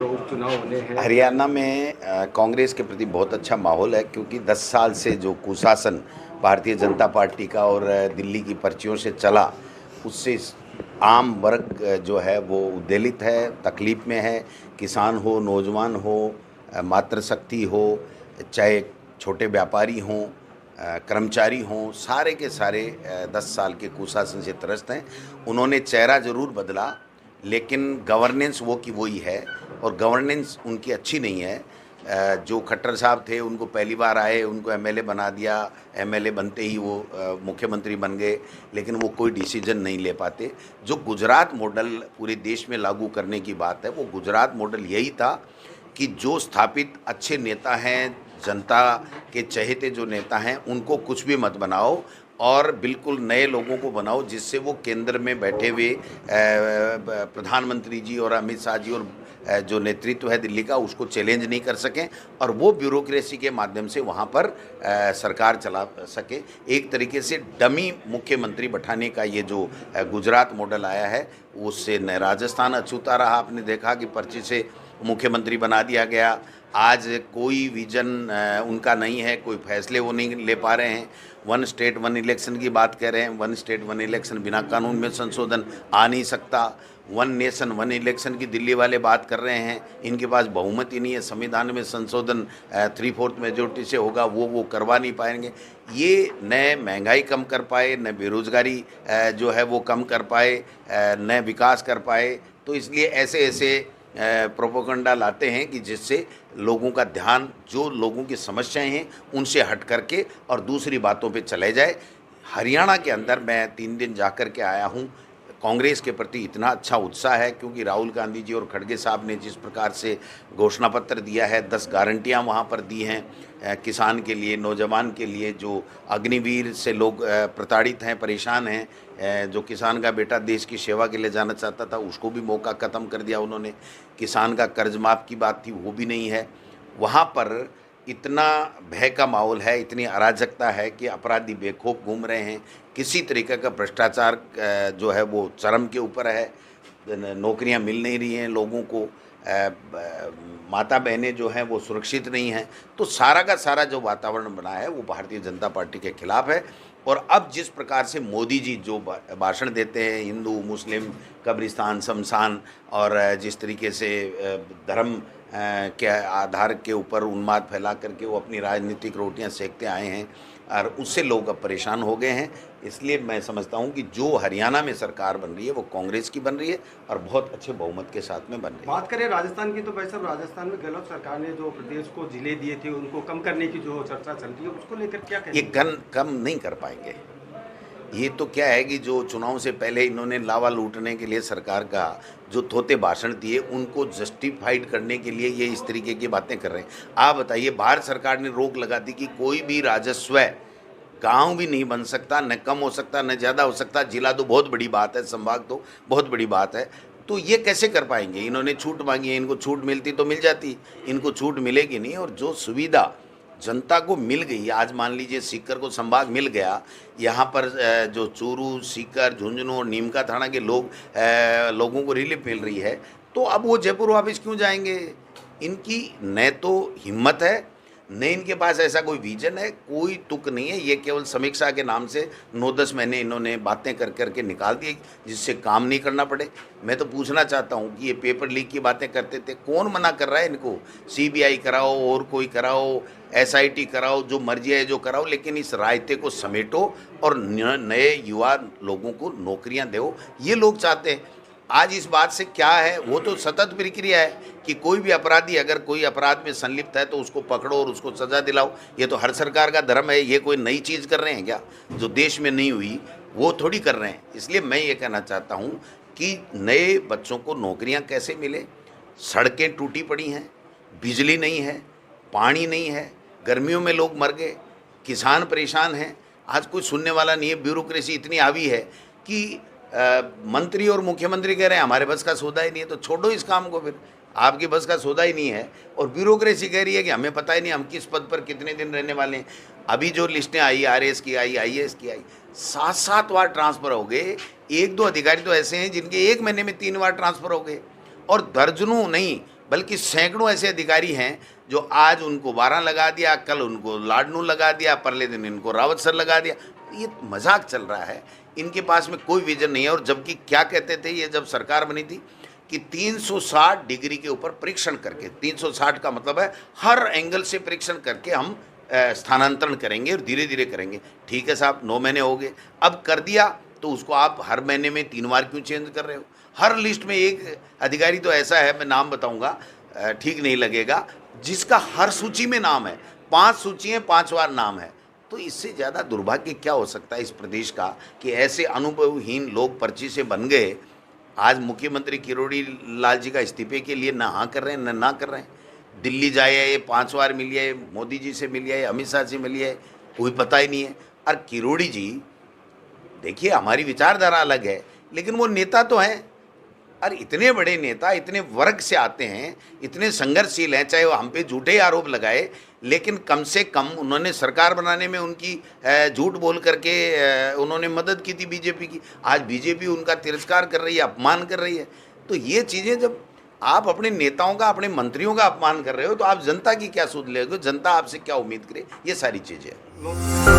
चुनाव होने हैं। हरियाणा में कांग्रेस के प्रति बहुत अच्छा माहौल है, क्योंकि 10 साल से जो कुशासन भारतीय जनता पार्टी का और दिल्ली की पर्चियों से चला, उससे आम वर्ग जो है वो उद्वेलित है, तकलीफ़ में है। किसान हो, नौजवान हो, मातृशक्ति हो, चाहे छोटे व्यापारी हों, कर्मचारी हों, सारे के सारे 10 साल के कुशासन से त्रस्त हैं। उन्होंने चेहरा ज़रूर बदला, लेकिन गवर्नेंस वो की वही है, और गवर्नेंस उनकी अच्छी नहीं है। जो खट्टर साहब थे, उनको पहली बार आए, उनको एमएलए बना दिया, एमएलए बनते ही वो मुख्यमंत्री बन गए, लेकिन वो कोई डिसीजन नहीं ले पाते। जो गुजरात मॉडल पूरे देश में लागू करने की बात है, वो गुजरात मॉडल यही था कि जो स्थापित अच्छे नेता हैं, जनता के चहेते जो नेता हैं, उनको कुछ भी मत बनाओ और बिल्कुल नए लोगों को बनाओ, जिससे वो केंद्र में बैठे हुए प्रधानमंत्री जी और अमित शाह जी और जो नेतृत्व है दिल्ली का, उसको चैलेंज नहीं कर सकें, और वो ब्यूरोक्रेसी के माध्यम से वहाँ पर सरकार चला सके। एक तरीके से डमी मुख्यमंत्री बैठाने का ये जो गुजरात मॉडल आया है, उससे न राजस्थान अछूता रहा। आपने देखा कि पर्ची से मुख्यमंत्री बना दिया गया। आज कोई विजन उनका नहीं है, कोई फैसले वो नहीं ले पा रहे हैं। वन स्टेट वन इलेक्शन की बात कर रहे हैं। वन स्टेट वन इलेक्शन बिना कानून में संशोधन आ नहीं सकता। वन नेशन वन इलेक्शन की दिल्ली वाले बात कर रहे हैं। इनके पास बहुमत ही नहीं है। संविधान में संशोधन 3/4 मेजोरिटी से होगा, वो करवा नहीं पाएंगे। ये न महंगाई कम कर पाए, न बेरोजगारी जो है वो कम कर पाए, न विकास कर पाए। तो इसलिए ऐसे ऐसे प्रोपोगंडा लाते हैं कि जिससे लोगों का ध्यान जो लोगों की समस्याएं हैं उनसे हट करके और दूसरी बातों पे चले जाए। हरियाणा के अंदर मैं 3 दिन जा कर के आया हूँ। कांग्रेस के प्रति इतना अच्छा उत्साह है, क्योंकि राहुल गांधी जी और खड़गे साहब ने जिस प्रकार से घोषणा पत्र दिया है, 10 गारंटियां वहां पर दी हैं किसान के लिए, नौजवान के लिए। जो अग्निवीर से लोग प्रताड़ित हैं, परेशान हैं, जो किसान का बेटा देश की सेवा के लिए जाना चाहता था, उसको भी मौका ख़त्म कर दिया उन्होंने। किसान का कर्ज माफ़ की बात थी, वो भी नहीं है। वहाँ पर इतना भय का माहौल है, इतनी अराजकता है कि अपराधी बेखौफ घूम रहे हैं। किसी तरीके का भ्रष्टाचार जो है वो चरम के ऊपर है। नौकरियां मिल नहीं रही हैं लोगों को। माता बहनें जो हैं वो सुरक्षित नहीं हैं। तो सारा का सारा जो वातावरण बना है वो भारतीय जनता पार्टी के खिलाफ है। और अब जिस प्रकार से मोदी जी जो भाषण देते हैं, हिंदू मुस्लिम कब्रिस्तान शमशान, और जिस तरीके से धर्म के आधार के ऊपर उन्माद फैला करके वो अपनी राजनीतिक रोटियां सेकते आए हैं, और उससे लोग अब परेशान हो गए हैं। इसलिए मैं समझता हूं कि जो हरियाणा में सरकार बन रही है वो कांग्रेस की बन रही है, और बहुत अच्छे बहुमत के साथ में बन रही है। बात करें राजस्थान की, तो भाई साहब राजस्थान में गहलोत सरकार ने जो प्रदेश को जिले दिए थे उनको कम करने की जो चर्चा चल रही है, उसको लेकर क्या कहेंगे? ये कम नहीं कर पाएंगे। ये तो क्या है कि जो चुनाव से पहले इन्होंने लावा लूटने के लिए सरकार का जो थोते भाषण दिए, उनको जस्टिफाइड करने के लिए ये इस तरीके की बातें कर रहे हैं। आप बताइए, भारत सरकार ने रोक लगा दी कि कोई भी राजस्व गांव भी नहीं बन सकता, न कम हो सकता न ज़्यादा हो सकता। जिला तो बहुत बड़ी बात है, संभाग तो बहुत बड़ी बात है। तो ये कैसे कर पाएंगे? इन्होंने छूट मांगी है, इनको छूट मिलती तो मिल जाती, इनको छूट मिलेगी नहीं। और जो सुविधा जनता को मिल गई, आज मान लीजिए सीकर को संभाग मिल गया, यहाँ पर जो चूरू, सीकर, झुंझुनू और नीमका थाना के लोगों को रिलीफ मिल रही है, तो अब वो जयपुर वापस क्यों जाएंगे? इनकी न तो हिम्मत है, न इनके पास ऐसा कोई विजन है, कोई तुक नहीं है। ये केवल समीक्षा के नाम से 9-10 महीने इन्होंने बातें कर करके निकाल दी, जिससे काम नहीं करना पड़े। मैं तो पूछना चाहता हूँ कि ये पेपर लीक की बातें करते थे, कौन मना कर रहा है इनको? सीबीआई कराओ और कोई कराओ, एसआईटी कराओ, जो मर्जी है जो कराओ, लेकिन इस रायते को समेटो और नए युवा लोगों को नौकरियां दो, ये लोग चाहते हैं। आज इस बात से क्या है, वो तो सतत प्रक्रिया है कि कोई भी अपराधी अगर कोई अपराध में संलिप्त है तो उसको पकड़ो और उसको सजा दिलाओ। ये तो हर सरकार का धर्म है। ये कोई नई चीज़ कर रहे हैं क्या? जो देश में नहीं हुई वो थोड़ी कर रहे हैं। इसलिए मैं ये कहना चाहता हूँ कि नए बच्चों को नौकरियाँ कैसे मिले? सड़कें टूटी पड़ी हैं, बिजली नहीं है, पानी नहीं है, गर्मियों में लोग मर गए, किसान परेशान हैं। आज कोई सुनने वाला नहीं है। ब्यूरोक्रेसी इतनी हावी है कि मंत्री और मुख्यमंत्री कह रहे हैं हमारे बस का सौदा ही नहीं है। तो छोड़ो इस काम को, फिर आपकी बस का सौदा ही नहीं है। और ब्यूरोक्रेसी कह रही है कि हमें पता ही नहीं हम किस पद पर कितने दिन रहने वाले हैं। अभी जो लिस्टें आई, आरएस की आई, आईएएस की आई, 7-7 बार ट्रांसफ़र हो गए। 1-2 अधिकारी तो ऐसे हैं जिनके 1 महीने में 3 बार ट्रांसफ़र हो गए, और दर्जनों नहीं बल्कि सैकड़ों ऐसे अधिकारी हैं जो आज उनको 12 लगा दिया, कल उनको लाडनू लगा दिया, परले दिन इनको रावत सर लगा दिया। ये मजाक चल रहा है, इनके पास में कोई विजन नहीं है। और जबकि क्या कहते थे ये जब सरकार बनी थी कि 360 डिग्री के ऊपर परीक्षण करके, 360 का मतलब है हर एंगल से परीक्षण करके हम स्थानांतरण करेंगे और धीरे धीरे करेंगे। ठीक है साहब, 9 महीने हो गए, अब कर दिया तो उसको आप हर महीने में 3 बार क्यों चेंज कर रहे हो? हर लिस्ट में एक अधिकारी तो ऐसा है, मैं नाम बताऊंगा, ठीक नहीं लगेगा, जिसका हर सूची में नाम है, 5 सूची है, 5 बार नाम है। तो इससे ज़्यादा दुर्भाग्य क्या हो सकता है इस प्रदेश का कि ऐसे अनुभवहीन लोग पर्ची से बन गए। आज मुख्यमंत्री किरोड़ी लाल जी का इस्तीफे के लिए ना हाँ कर रहे हैं ना कर रहे हैं। दिल्ली जाए ये 5 बार मिलिए, मोदी जी से मिलिए, अमित शाह से मिलिए, कोई पता ही नहीं है। और किरोड़ी जी देखिए, हमारी विचारधारा अलग है, लेकिन वो नेता तो हैं। और इतने बड़े नेता इतने वर्ग से आते हैं, इतने संघर्षशील हैं, चाहे वो हम पे झूठे आरोप लगाए, लेकिन कम से कम उन्होंने सरकार बनाने में उनकी झूठ बोल करके उन्होंने मदद की थी बीजेपी की। आज बीजेपी उनका तिरस्कार कर रही है, अपमान कर रही है। तो ये चीज़ें जब आप अपने नेताओं का, अपने मंत्रियों का अपमान कर रहे हो, तो आप जनता की क्या सूद ले रहे हो? जनता आपसे क्या उम्मीद करे? ये सारी चीज़ें हैं।